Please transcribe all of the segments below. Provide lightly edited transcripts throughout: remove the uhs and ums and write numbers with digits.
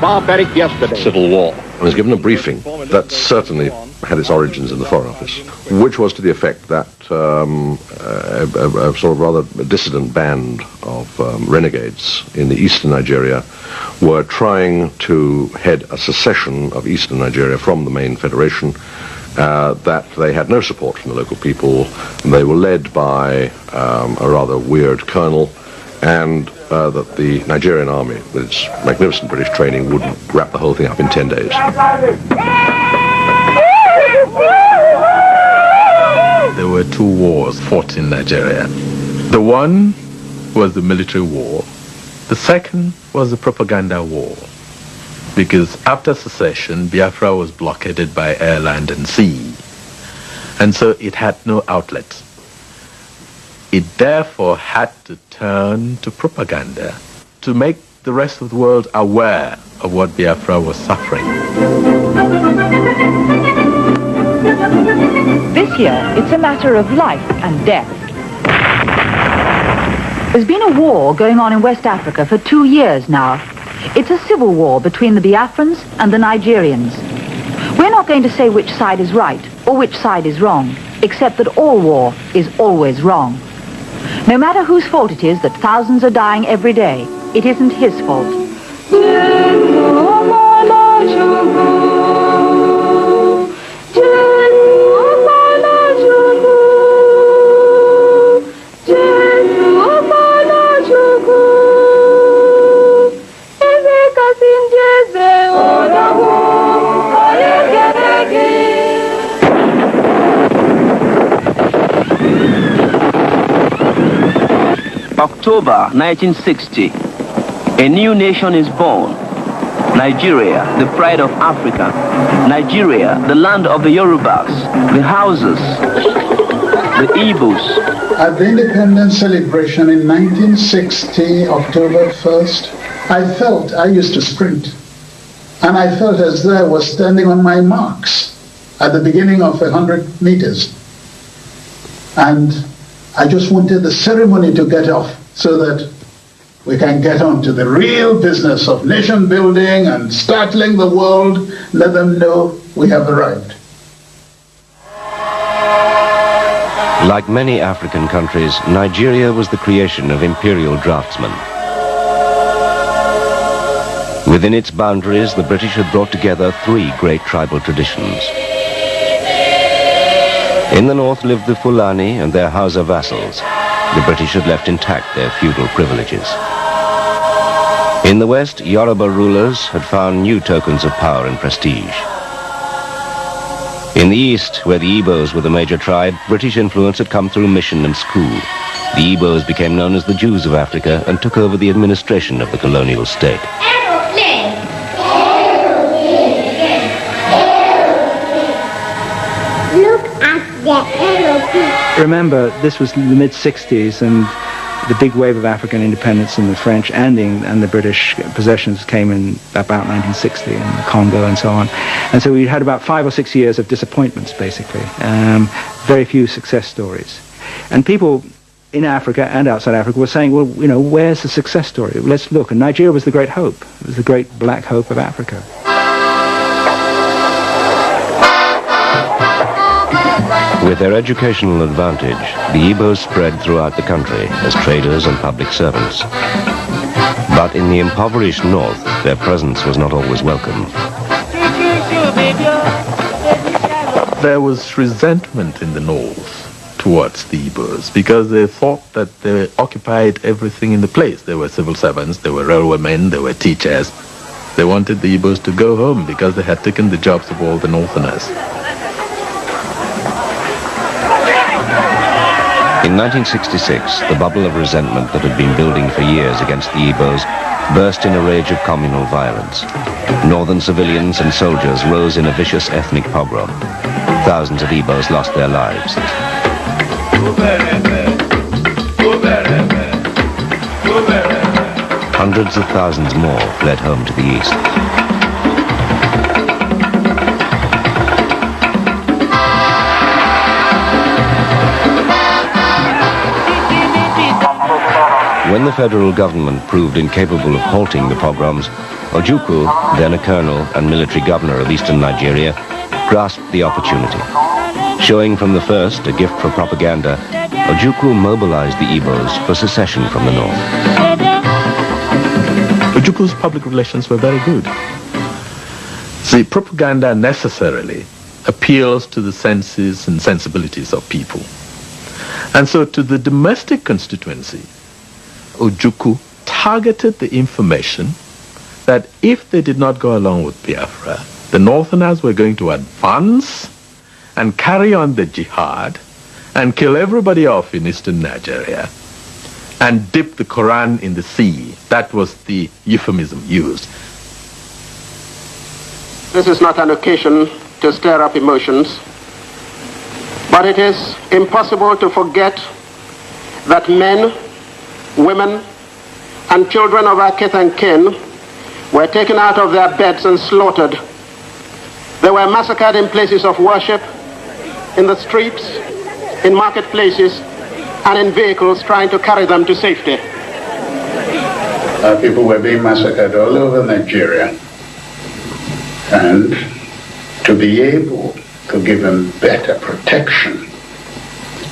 Barbaric yesterday. Civil War. I was given a briefing that certainly had its origins in the Foreign Office, which was to the effect that a sort of rather dissident band of renegades in the eastern Nigeria were trying to head a secession of eastern Nigeria from the main federation, that they had no support from the local people. They were led by a rather weird colonel, and that the Nigerian army, with its magnificent British training, would wrap the whole thing up in 10 days. There were two wars fought in Nigeria. The one was the military war. The second was the propaganda war. Because after secession, Biafra was blockaded by air, land, and sea. And so it had no outlet. It therefore had to turn to propaganda to make the rest of the world aware of what Biafra was suffering. This year, it's a matter of life and death. There's been a war going on in West Africa for 2 years now. It's a civil war between the Biafrans and the Nigerians. We're not going to say which side is right or which side is wrong, except that all war is always wrong. No matter whose fault it is that thousands are dying every day, it isn't his fault. October 1960, a new nation is born. Nigeria, the pride of Africa. Nigeria, the land of the Yorubas, the Hausas, the Igbos. At the independence celebration in 1960, October 1st, I used to sprint. And I felt as though I was standing on my marks at the beginning of 100 meters. And I just wanted the ceremony to get off so that we can get on to the real business of nation building and startling the world, let them know we have arrived. Like many African countries, Nigeria was the creation of imperial draftsmen. Within its boundaries, the British had brought together 3 great tribal traditions. In the north lived the Fulani and their Hausa vassals. The British had left intact their feudal privileges. In the west, Yoruba rulers had found new tokens of power and prestige. In the east, where the Igbos were the major tribe, British influence had come through mission and school. The Igbos became known as the Jews of Africa and took over the administration of the colonial state. Remember, this was the mid-60s, and the big wave of African independence in the French and the British possessions came in about 1960 in the Congo and so on. And so we had about 5 or 6 years of disappointments, basically. Very few success stories. And people in Africa and outside Africa were saying, well, you know, where's the success story? Let's look. And Nigeria was the great hope. It was the great black hope of Africa. With their educational advantage, the Igbos spread throughout the country as traders and public servants. But in the impoverished north, their presence was not always welcome. There was resentment in the north towards the Igbos because they thought that they occupied everything in the place. They were civil servants, they were railwaymen, they were teachers. They wanted the Igbos to go home because they had taken the jobs of all the Northerners. In 1966, the bubble of resentment that had been building for years against the Igbos burst in a rage of communal violence. Northern civilians and soldiers rose in a vicious ethnic pogrom. Thousands of Igbos lost their lives. Hundreds of thousands more fled home to the east. When the federal government proved incapable of halting the pogroms, Ojukwu, then a colonel and military governor of eastern Nigeria, grasped the opportunity. Showing from the first a gift for propaganda, Ojukwu mobilized the Igbos for secession from the north. Ojukwu's public relations were very good. The propaganda necessarily appeals to the senses and sensibilities of people. And so to the domestic constituency, Ojukwu targeted the information that if they did not go along with Biafra, the Northerners were going to advance and carry on the jihad and kill everybody off in eastern Nigeria and dip the Quran in the sea. That was the euphemism used. This is not an occasion to stir up emotions, but it is impossible to forget that men, women, and children of our kith and kin were taken out of their beds and slaughtered. They were massacred in places of worship, in the streets, in marketplaces, and in vehicles trying to carry them to safety. Our people were being massacred all over Nigeria. And to be able to give them better protection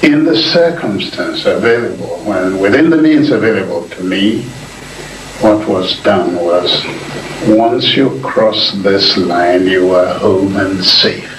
in the circumstance available, when within the means available to me, what was done was, once you cross this line, you are home and safe.